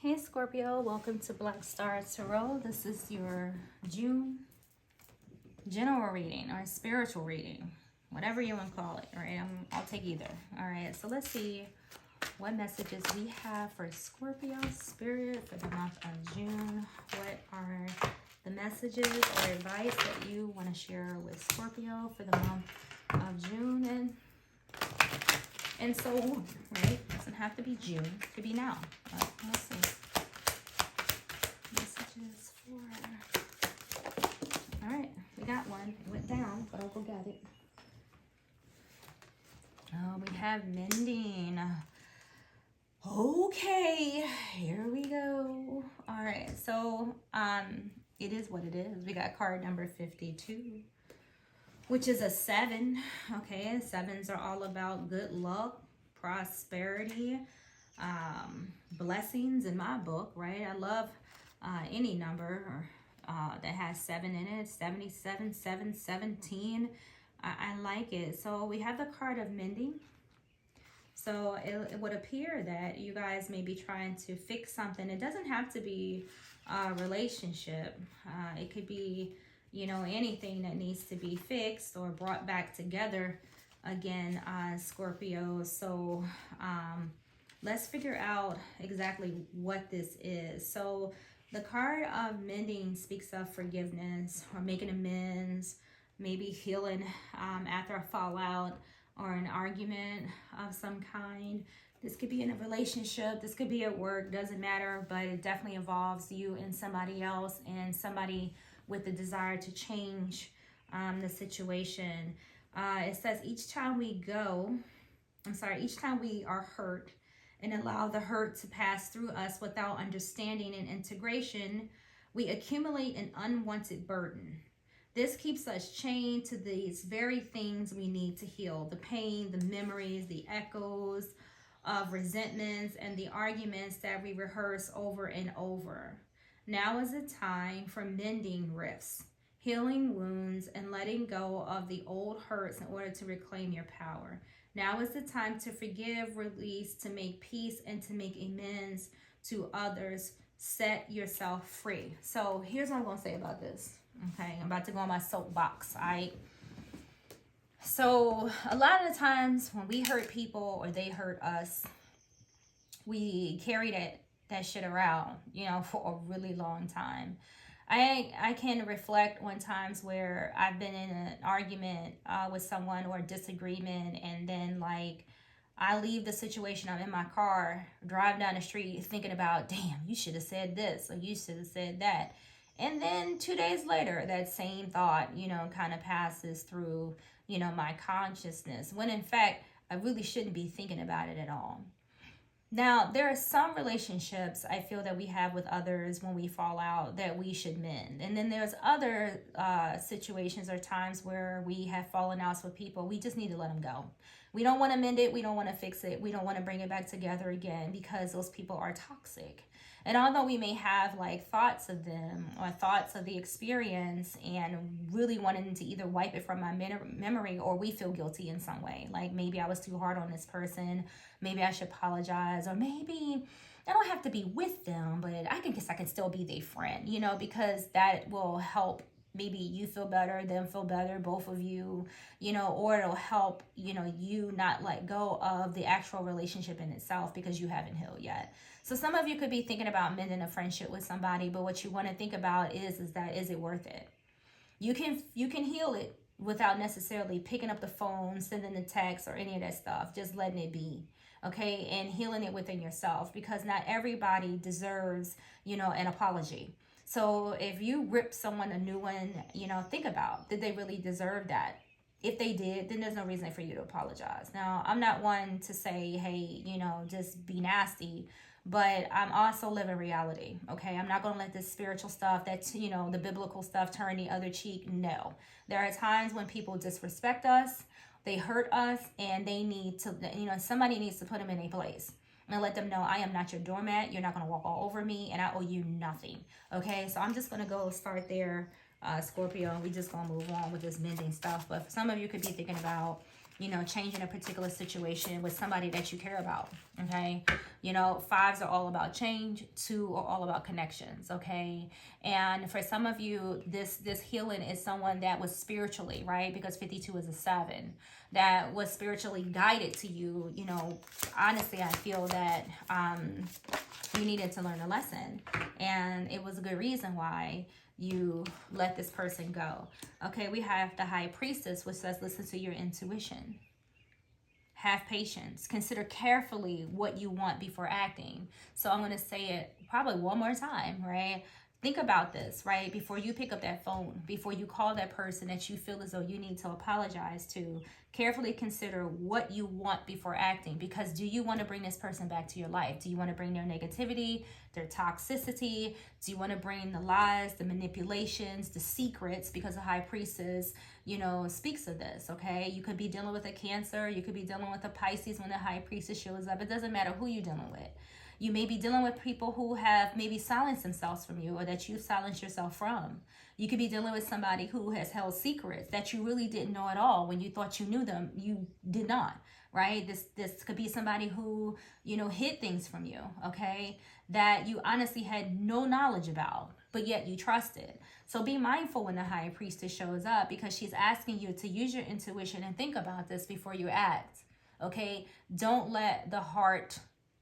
Hey Scorpio, welcome to Black Star Tarot. This is your June general reading or spiritual reading, whatever you want to call it. All right, I'll take either. All right, so let's see what messages we have for Scorpio spirit for the month of June. What are the messages or advice that you want to share with Scorpio for the month of June and so on, right? It doesn't have to be June, it could be now. Let's see. Messages for... Alright, we got one. It went down, but I'll go get it. Oh, we have mending. Okay, here we go. Alright, so it is what it is. We got card number 52. Which is a 7, okay? 7s are all about good luck, prosperity, blessings in my book, right? I love any number that has 7 in it, 77, 7, 17. I like it. So we have the card of mending. So it would appear that you guys may be trying to fix something. It doesn't have to be a relationship. It could be, you know, anything that needs to be fixed or brought back together again, Scorpio. So let's figure out exactly what this is. So the card of mending speaks of forgiveness or making amends, maybe healing after a fallout or an argument of some kind. This could be in a relationship, this could be at work, doesn't matter, but it definitely involves you and somebody else and somebody with the desire to change the situation. It says each time we are hurt and allow the hurt to pass through us without understanding and integration, we accumulate an unwanted burden. This keeps us chained to these very things we need to heal: the pain, the memories, the echoes of resentments, and the arguments that we rehearse over and over. Now is the time for mending rifts, healing wounds, and letting go of the old hurts in order to reclaim your power. Now is the time to forgive, release, to make peace, and to make amends to others. Set yourself free. So here's what I'm going to say about this. Okay, I'm about to go on my soapbox. All right. So a lot of the times when we hurt people or they hurt us, we carry that shit around, you know, for a really long time. I can reflect on times where I've been in an argument with someone or a disagreement, and then like I leave the situation, I'm in my car, drive down the street thinking about, damn, you should have said this or you should have said that. And then 2 days later, that same thought, you know, kind of passes through, you know, my consciousness, when in fact, I really shouldn't be thinking about it at all. Now, there are some relationships I feel that we have with others when we fall out that we should mend. And then there's other situations or times where we have fallen outs with people. We just need to let them go. We don't want to mend it. We don't want to fix it. We don't want to bring it back together again because those people are toxic. And although we may have like thoughts of them or thoughts of the experience and really wanting to either wipe it from my memory, or we feel guilty in some way. Like maybe I was too hard on this person. Maybe I should apologize, or maybe I don't have to be with them, but I can still be their friend, you know, because that will help. Maybe you feel better, them feel better, both of you, you know, or it'll help, you know, you not let go of the actual relationship in itself because you haven't healed yet. So some of you could be thinking about mending a friendship with somebody, but what you want to think about is it worth it? You can heal it without necessarily picking up the phone, sending the text, or any of that stuff. Just letting it be, okay, and healing it within yourself, because not everybody deserves, you know, an apology. So if you rip someone a new one, you know, think about, did they really deserve that? If they did, then there's no reason for you to apologize. Now, I'm not one to say, hey, you know, just be nasty, but I'm also living reality, okay? I'm not going to let this spiritual stuff, that's, you know, the biblical stuff, turn the other cheek. No. There are times when people disrespect us, they hurt us, and they need to, you know, somebody needs to put them in a place and let them know, I am not your doormat. You're not going to walk all over me, and I owe you nothing, okay? So I'm just going to go start there, Scorpio, and we just going to move on with this mending stuff. But for some of you could be thinking about you know, changing a particular situation with somebody that you care about. Okay. You know, 5s are all about change. 2 are all about connections. Okay. And for some of you, this healing is someone that was spiritually, right? Because 52 is a 7, that was spiritually guided to you. You know, honestly, I feel that you needed to learn a lesson, and it was a good reason why you let this person go. Okay, we have the High Priestess, which says listen to your intuition. Have patience. Consider carefully what you want before acting. So I'm going to say it probably one more time, right? Think about this, right? Before you pick up that phone, before you call that person that you feel as though you need to apologize to, carefully consider what you want before acting. Because do you want to bring this person back to your life? Do you want to bring their negativity, their toxicity? Do you want to bring the lies, the manipulations, the secrets? Because the High Priestess, you know, speaks of this, okay? You could be dealing with a Cancer. You could be dealing with a Pisces when the High Priestess shows up. It doesn't matter who you're dealing with. You may be dealing with people who have maybe silenced themselves from you, or that you silenced yourself from. You could be dealing with somebody who has held secrets that you really didn't know at all. When you thought you knew them, you did not, right? This could be somebody who, you know, hid things from you, okay, that you honestly had no knowledge about, but yet you trusted. So be mindful when the High Priestess shows up, because she's asking you to use your intuition and think about this before you act, okay? Don't let the heart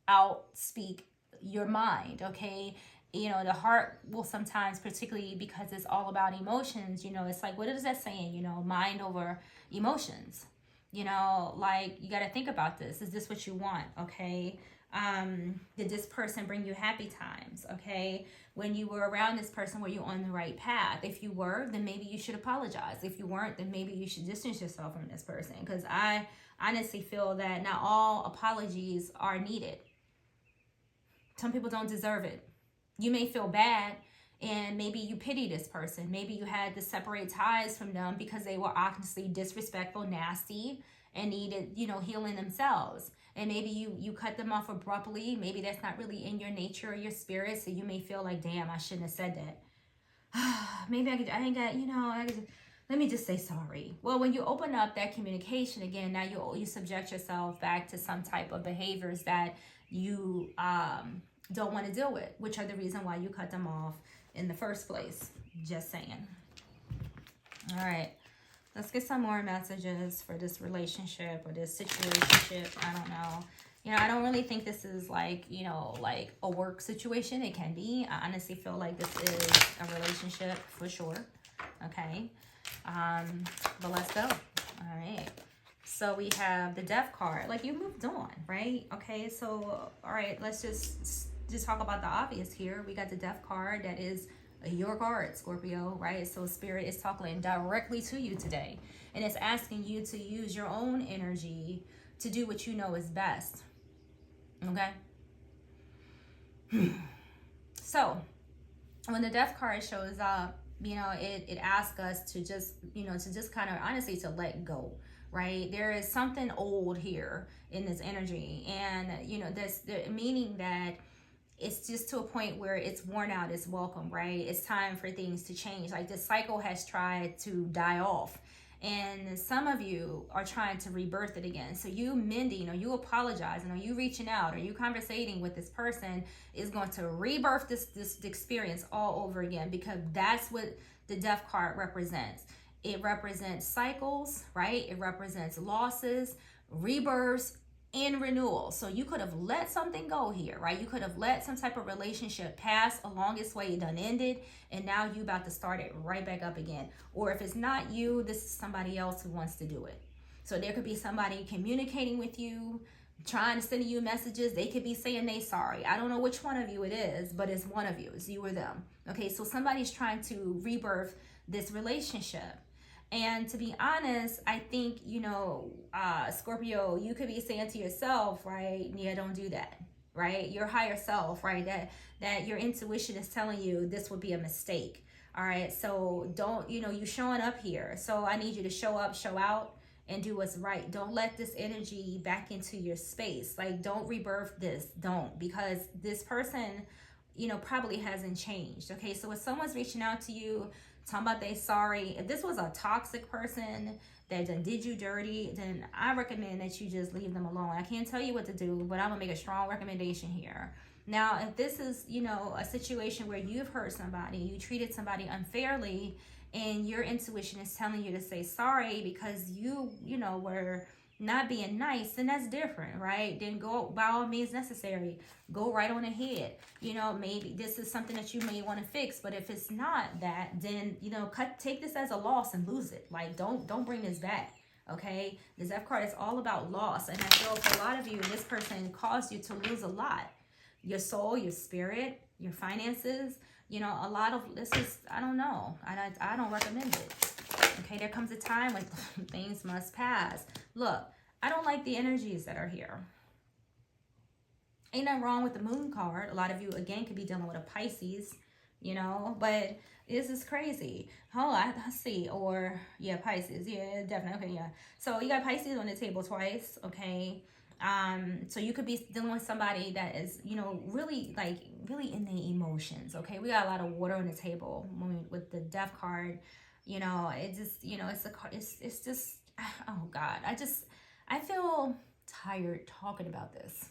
outspeak your mind, okay? You know, the heart will sometimes, particularly because it's all about emotions, you know, it's like, what is that saying? You know, mind over emotions. You know, like, you got to think about this. Is this what you want? Okay. Did this person bring you happy times? Okay. When you were around this person, were you on the right path? If you were, then maybe you should apologize. If you weren't, then maybe you should distance yourself from this person. Because I honestly feel that not all apologies are needed. Some people don't deserve it. You may feel bad, and maybe you pity this person. Maybe you had to separate ties from them because they were honestly disrespectful, nasty, and needed, you know, healing themselves. And maybe you cut them off abruptly. Maybe that's not really in your nature or your spirit. So you may feel like, damn, I shouldn't have said that. Maybe I ain't got, you know, let me just say sorry. Well, when you open up that communication again, now you subject yourself back to some type of behaviors that you don't want to deal with, which are the reason why you cut them off in the first place. Just saying. All right, let's get some more messages for this relationship or this situationship. I don't know. You know, I don't really think this is like, you know, like a work situation. It can be. I honestly feel like this is a relationship for sure. Okay. But let's go. All right. So we have the Death card. Like, you moved on, right? Okay. So, all right, let's just talk about the obvious here. We got the Death card. That is your card, Scorpio, right? So Spirit is talking directly to you today, and it's asking you to use your own energy to do what you know is best. Okay. So when the Death card shows up, you know, it asks us to just, you know, to just kind of honestly to let go, right? There is something old here in this energy, and you know, that's the meaning that it's just to a point where it's worn out, it's welcome, right? It's time for things to change. Like, this cycle has tried to die off, and some of you are trying to rebirth it again. So you mending, or you apologizing, or you reaching out, or you conversating with this person is going to rebirth this experience all over again, because that's what the Death card represents. It represents cycles, right? It represents losses, rebirths, and renewal. So you could have let something go here, right? You could have let some type of relationship pass along its way, done ended, and now you about to start it right back up again. Or if it's not you, this is somebody else who wants to do it. So there could be somebody communicating with you, trying to send you messages. They could be saying they sorry. I don't know which one of you it is, but it's one of you. It's you or them. Okay, so somebody's trying to rebirth this relationship. And to be honest, I think, you know, Scorpio, you could be saying to yourself, right? Yeah, don't do that, right? Your higher self, right? That your intuition is telling you this would be a mistake. All right. So don't, you know, you showing up here. So I need you to show up, show out, and do what's right. Don't let this energy back into your space. Like, don't rebirth this. Don't, because this person, you know, probably hasn't changed. Okay. So if someone's reaching out to you, talking about they sorry, if this was a toxic person, that done did you dirty, then I recommend that you just leave them alone. I can't tell you what to do, but I'm gonna make a strong recommendation here. Now, if this is, you know, a situation where you've hurt somebody, you treated somebody unfairly, and your intuition is telling you to say sorry because you know, were not being nice, then that's different, right? Then go, by all means necessary, go right on ahead. You know, maybe this is something that you may want to fix, but if it's not that, then, you know, take this as a loss and lose it. Like, don't bring this back. Okay, the Death card is all about loss, and I feel for a lot of you, this person caused you to lose a lot. Your soul, your spirit, your finances. You know, a lot of this is, I don't know. I don't recommend it. Okay, there comes a time when things must pass. Look, I don't like the energies that are here. Ain't nothing wrong with the moon card. A lot of you, again, could be dealing with a Pisces, you know, but this is crazy. Oh, I see. Or, yeah, Pisces. Yeah, definitely. Okay, yeah. So you got Pisces on the table twice, okay? So you could be dealing with somebody that is, you know, really in the emotions, okay? We got a lot of water on the table with the Death card. You know, it just, you know, it's just, oh God, I feel tired talking about this.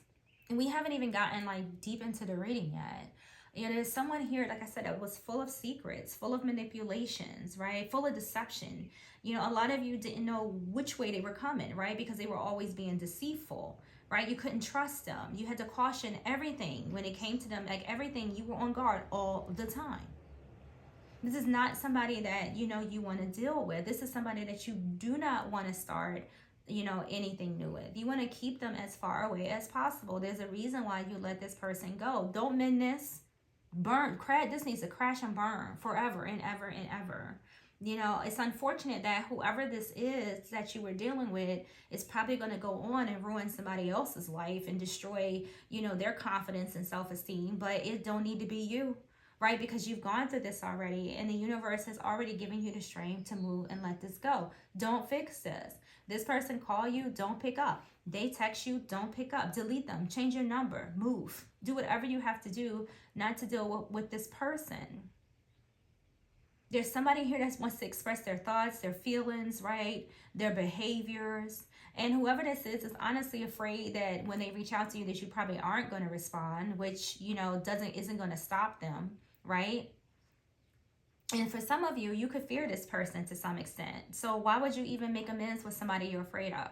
And we haven't even gotten like deep into the reading yet. You know, there's someone here, like I said, that was full of secrets, full of manipulations, right? Full of deception. You know, a lot of you didn't know which way they were coming, right? Because they were always being deceitful, right? You couldn't trust them. You had to caution everything when it came to them, like everything, you were on guard all the time. This is not somebody that, you know, you want to deal with. This is somebody that you do not want to start, you know, anything new with. You want to keep them as far away as possible. There's a reason why you let this person go. Don't mend this. This needs to crash and burn forever and ever and ever. You know, it's unfortunate that whoever this is that you were dealing with is probably going to go on and ruin somebody else's life and destroy, you know, their confidence and self-esteem, but it don't need to be you. Right? Because you've gone through this already, and the universe has already given you the strength to move and let this go. Don't fix this. This person call you, don't pick up. They text you, don't pick up. Delete them. Change your number. Move. Do whatever you have to do not to deal with this person. There's somebody here that wants to express their thoughts, their feelings, right? Their behaviors. And whoever this is honestly afraid that when they reach out to you that you probably aren't going to respond, which, you know, isn't going to stop them. Right? And for some of you, you could fear this person to some extent. So why would you even make amends with somebody you're afraid of?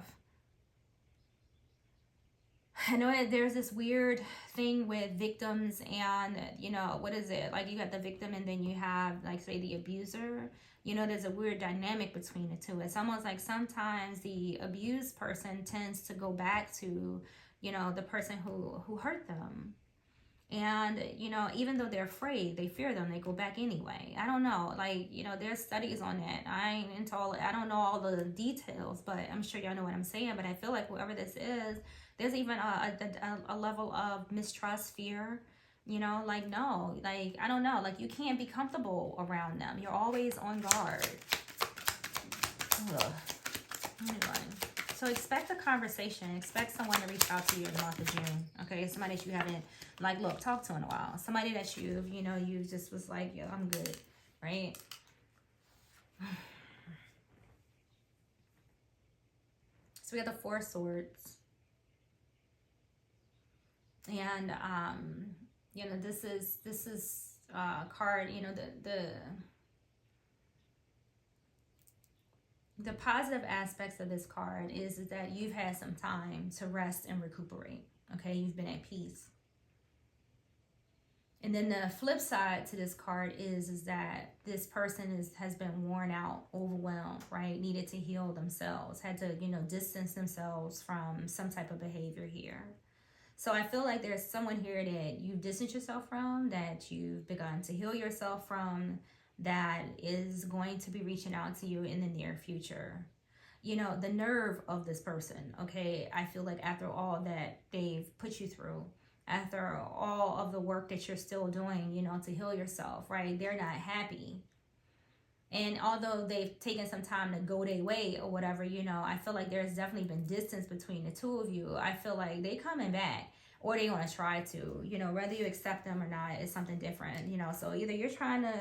I know that there's this weird thing with victims and, you know, what is it? Like you got the victim and then you have, like, say, the abuser. You know, there's a weird dynamic between the two. It's almost like sometimes the abused person tends to go back to, you know, the person who hurt them. And, you know, even though they're afraid, they fear them, they go back anyway. I don't know. Like, you know, there's studies on that. I don't know all the details, but I'm sure y'all know what I'm saying. But I feel like whoever this is, there's even a level of mistrust, fear, you know, like, no, like, I don't know. Like, you can't be comfortable around them. You're always on guard. Ugh. Anyway. So expect a conversation. Expect someone to reach out to you in the month of June. Okay, somebody that you haven't, like, look, talked to in a while. Somebody that you know, you just was like, yo, I'm good, right? So we got the Four of Swords. And, you know, this is card, you know, the positive aspects of this card is that you've had some time to rest and recuperate. Okay, you've been at peace. And then the flip side to this card is that this person has been worn out, overwhelmed, right? Needed to heal themselves, had to, you know, distance themselves from some type of behavior here. So I feel like there's someone here that you distance yourself from, that you've begun to heal yourself from, that is going to be reaching out to you in the near future. You know, the nerve of this person, okay? I feel like after all that they've put you through, after all of the work that you're still doing, you know, to heal yourself, right? They're not happy. And although they've taken some time to go their way or whatever, you know, I feel like there's definitely been distance between the two of you. I feel like they coming back, or they want to try to, you know, whether you accept them or not is something different, you know. So either you're trying to,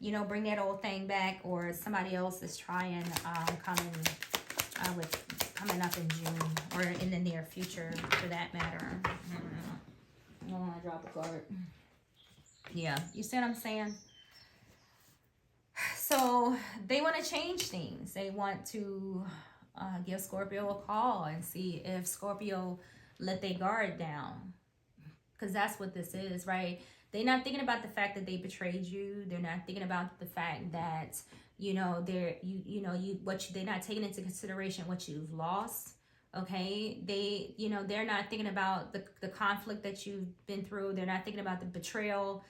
you know, bring that old thing back, or somebody else is trying, come and I would, coming up in June or in the near future for that matter. I don't want to drop a card. Yeah, you see what I'm saying? So they want to change things. They want to give Scorpio a call and see if Scorpio let their guard down. Because that's what this is, right? They're not thinking about the fact that they betrayed you. They're not thinking about the fact that, you know, they're not taking into consideration what you've lost. Okay, they're not thinking about the conflict that you've been through. They're not thinking about the betrayal,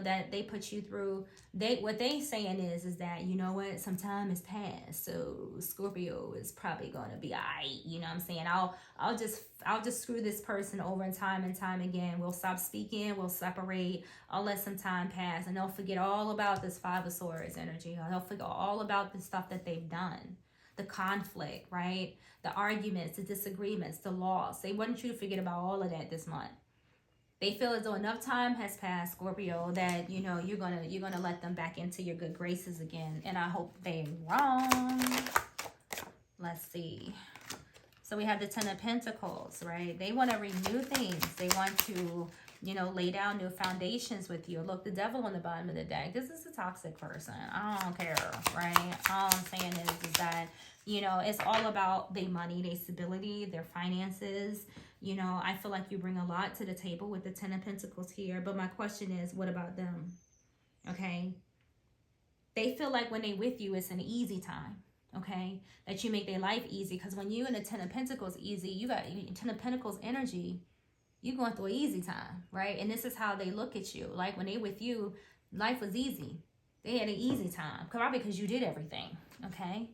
that they put you through. What they saying is that, you know what, some time has passed, so Scorpio is probably gonna be alright. You know what I'm saying? I'll just screw this person over and time again. We'll stop speaking, we'll separate, I'll let some time pass, and they'll forget all about this Five of Swords energy. They'll forget all about the stuff that they've done. The conflict, right? The arguments, the disagreements, the loss. They want you to forget about all of that this month. They feel as though enough time has passed, Scorpio, that you're gonna let them back into your good graces again. And I hope they're wrong. Let's see. So we have the Ten of Pentacles, right? They want to renew things. They want to, lay down new foundations with you. Look, the Devil on the bottom of the deck. This is a toxic person. I don't care, right? All I'm saying is that, it's all about their money, their stability, their finances. I feel like you bring a lot to the table with the Ten of Pentacles here. But my question is, what about them? Okay? They feel like when they're with you, it's an easy time. Okay? That you make their life easy. Because when you in the Ten of Pentacles easy, you got Ten of Pentacles energy, you going through an easy time, right? And this is how they look at you. Like when they with you, life was easy. They had an easy time. Probably because you did everything. Okay?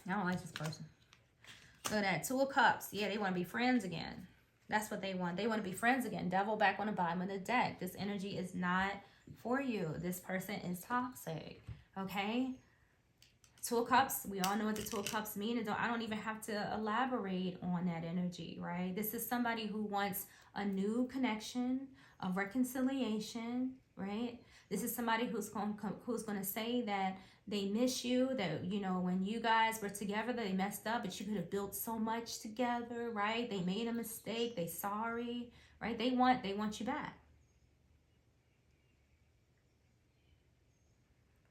I don't like this person. Look at that. Two of Cups. Yeah, they want to be friends again. That's what they want. They want to be friends again. Devil back on the bottom of the deck. This energy is not for you. This person is toxic. Okay? Two of Cups. We all know what the Two of Cups mean. I don't even have to elaborate on that energy, right? This is somebody who wants a new connection, a reconciliation, right? This is somebody who's going to say that they miss you, that, when you guys were together, they messed up, but you could have built so much together, right? They made a mistake. They sorry, right? They want you back.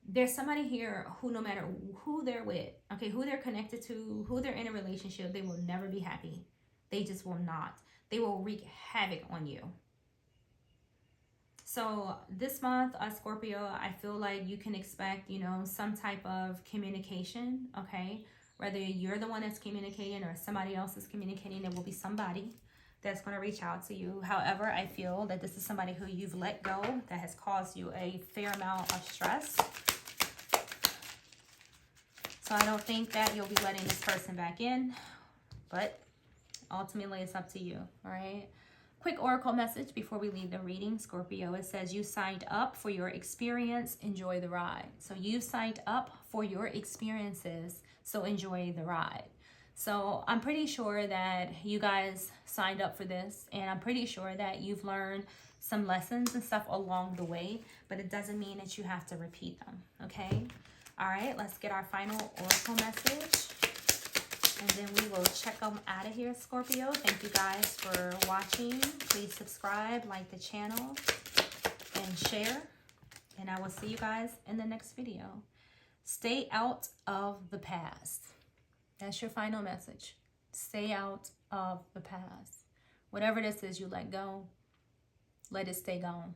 There's somebody here who, no matter who they're with, okay, who they're connected to, who they're in a relationship, they will never be happy. They just will not. They will wreak havoc on you. So this month, Scorpio, I feel like you can expect, some type of communication, okay? Whether you're the one that's communicating or somebody else is communicating, there will be somebody that's going to reach out to you. However, I feel that this is somebody who you've let go that has caused you a fair amount of stress. So I don't think that you'll be letting this person back in, but ultimately it's up to you, all right? Quick oracle message before we leave the reading, Scorpio. It says you signed up for your experience, enjoy the ride. So you've signed up for your experiences, so enjoy the ride. So I'm pretty sure that you guys signed up for this, and I'm pretty sure that you've learned some lessons and stuff along the way, but it doesn't mean that you have to repeat them, okay? All right, let's get our final oracle message. And then we will check them out of here, Scorpio. Thank you guys for watching. Please subscribe, like the channel, and share. And I will see you guys in the next video. Stay out of the past. That's your final message. Stay out of the past. Whatever this is you let go, let it stay gone.